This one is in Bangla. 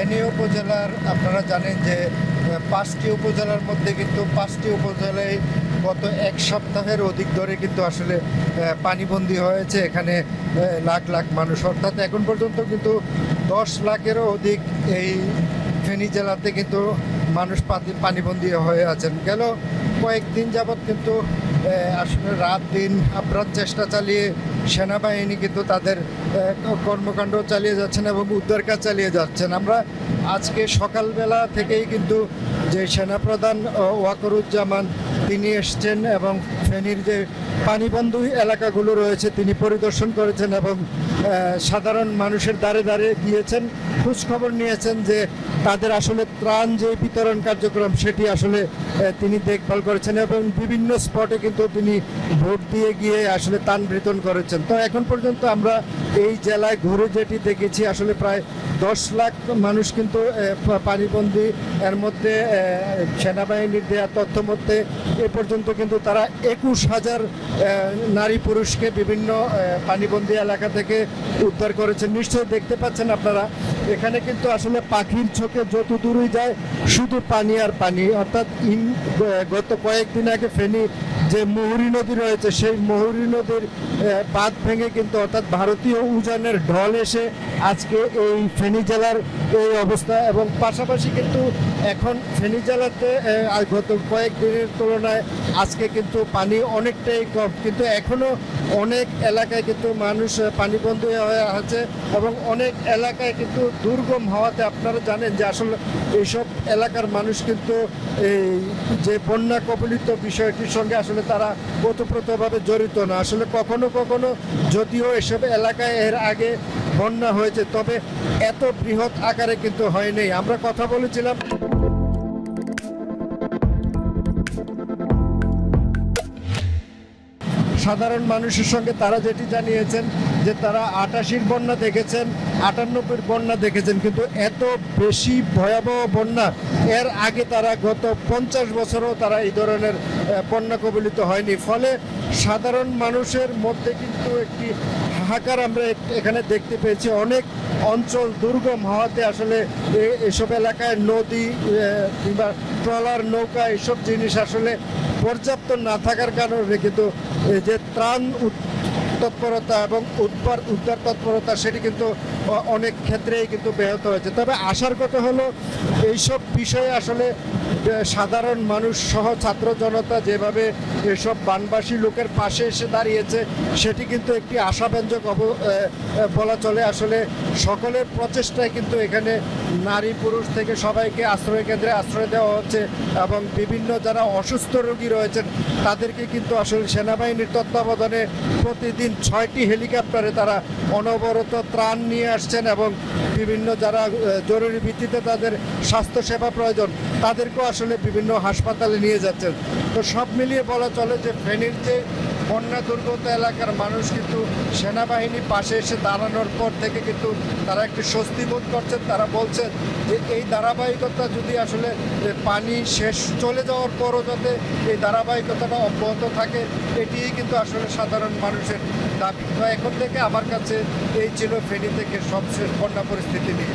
ফেনী উপজেলার আপনারা জানেন যে ৫টি উপজেলার মধ্যে কিন্তু ৫টি উপজেলায় গত এক সপ্তাহের অধিক ধরে কিন্তু আসলে পানিবন্দী হয়েছে এখানে লাখ লাখ মানুষ, অর্থাৎ এখন পর্যন্ত কিন্তু ১০ লাখেরও অধিক এই ফেনী জেলাতে কিন্তু মানুষ পানিবন্দী হয়ে আছেন। গেল কয়েকদিন যাবৎ কিন্তু আসলে রাত দিন আপ্রাণ চেষ্টা চালিয়ে সেনাবাহিনী কিন্তু তাদের কর্মকাণ্ড চালিয়ে যাচ্ছেন এবং উদ্ধার কাজ চালিয়ে যাচ্ছেন। আমরা আজকে সকালবেলা থেকেই কিন্তু যে সেনাপ্রধান ওয়াকরুজ্জামান তিনি এসছেন এবং ফেনীর যে পানিবন্দী এলাকাগুলো রয়েছে তিনি পরিদর্শন করেছেন এবং সাধারণ মানুষের দ্বারে দ্বারে গিয়েছেন, খোঁজখবর নিয়েছেন যে তাদের আসলে ত্রাণ যে বিতরণ কার্যক্রম সেটি আসলে তিনি দেখভাল করেছেন এবং বিভিন্ন স্পটে কিন্তু তিনি ভোট দিয়ে গিয়ে আসলে ত্রাণ বিতরণ করেছেন। তো এখন পর্যন্ত আমরা এই জেলায় ঘুরে যেটি দেখেছি আসলে প্রায় ১০ লাখ মানুষ কিন্তু পানিবন্দী, এর মধ্যে সেনাবাহিনীর দেওয়া তথ্য মধ্যে এ পর্যন্ত কিন্তু তারা ২১,০০০ নারী পুরুষকে বিভিন্ন পানিবন্দী এলাকা থেকে উদ্ধার করেছেন। নিশ্চয়ই দেখতে পাচ্ছেন আপনারা এখানে কিন্তু আসলে পাখির চোখে যত দূরই যায় শুধু পানি আর পানি, অর্থাৎ গত কয়েকদিন আগে ফেনী যে মুহুরী নদী রয়েছে সেই মুহুরী নদীর বাঁধ ভেঙে কিন্তু অর্থাৎ ভারতীয় উজানের ঢল এসে আজকে এই ফেনী জেলার এই অবস্থা। এবং পাশাপাশি কিন্তু এখন ফেনী জেলাতে গত কয়েকদিনের তুলনায় আজকে কিন্তু পানি অনেকটাই কম, কিন্তু এখনও অনেক এলাকায় কিন্তু মানুষ পানিবন্দী হয়ে আছে এবং অনেক এলাকায় কিন্তু দুর্গম হওয়াতে আপনারা জানেন যে আসলে এইসব এলাকার মানুষ কিন্তু এই যে বন্যা কবলিত বিষয়টির সঙ্গে আসলে তারা ওতপ্রোতভাবে জড়িত না। আসলে কখনো কখনো যদিও এসব এলাকায় এর আগে বন্যা হয়েছে তবে এত বৃহৎ আকারে কিন্তু হয়নি। আমরা কথা বলেছিলাম সাধারণ মানুষের সঙ্গে, তারা যেটি জানিয়েছেন যে তারা ৮৮-র বন্যা দেখেছেন, ৯৮-র বন্যা দেখেছেন, কিন্তু এত বেশি ভয়াবহ বন্যা এর আগে তারা গত ৫০ বছরও তারা এই ধরনের বন্যা কবলিত হয়নি। ফলে সাধারণ মানুষের মধ্যে কিন্তু একটি হাহাকার আমরা এখানে দেখতে পেয়েছি। অনেক অঞ্চল দুর্গম হওয়াতে আসলে এসব এলাকায় নদী কিংবা ট্রলার, নৌকা এসব জিনিস আসলে পর্যাপ্ত না থাকার কারণে কিন্তু যে ত্রাণ তৎপরতা এবং উদ্ধার তৎপরতা সেটি কিন্তু অনেক ক্ষেত্রেই কিন্তু ব্যাহত হয়েছে। তবে আশার কথা হলো এইসব বিষয়ে আসলে সাধারণ মানুষ সহ ছাত্র জনতা যেভাবে এসব বানবাসী লোকের পাশে এসে দাঁড়িয়েছে সেটি কিন্তু একটি আশাব্যঞ্জক বলা চলে। আসলে সকলের প্রচেষ্টায় কিন্তু এখানে নারী পুরুষ থেকে সবাইকে আশ্রয় কেন্দ্রে আশ্রয় দেওয়া হচ্ছে এবং বিভিন্ন যারা অসুস্থ রোগী রয়েছেন তাদেরকে কিন্তু আসলে সেনাবাহিনীর তত্ত্বাবধানে প্রতিদিন ৬টি হেলিকপ্টারে তারা অনবরত ত্রাণ নিয়ে আসছেন এবং বিভিন্ন যারা জরুরি ভিত্তিতে তাদের স্বাস্থ্যসেবা প্রয়োজন তাদেরকেও আসলে বিভিন্ন হাসপাতালে নিয়ে যাচ্ছেন। তো সব মিলিয়ে বলা চলে যে ফেনীর যে বন্যা দুর্গত এলাকার মানুষ কিন্তু সেনাবাহিনী পাশে এসে দাঁড়ানোর পর থেকে কিন্তু তারা একটু স্বস্তি বোধ করছেন। তারা বলছেন যে এই ধারাবাহিকতা যদি আসলে পানি শেষ চলে যাওয়ার পরও যাতে এই ধারাবাহিকতাটা অব্যাহত থাকে এটিই কিন্তু আসলে সাধারণ মানুষের দাবি। তো এখন থেকে আমার কাছে এই ছিল ফেনী থেকে সবশেষ বন্যা পরিস্থিতি নিয়ে।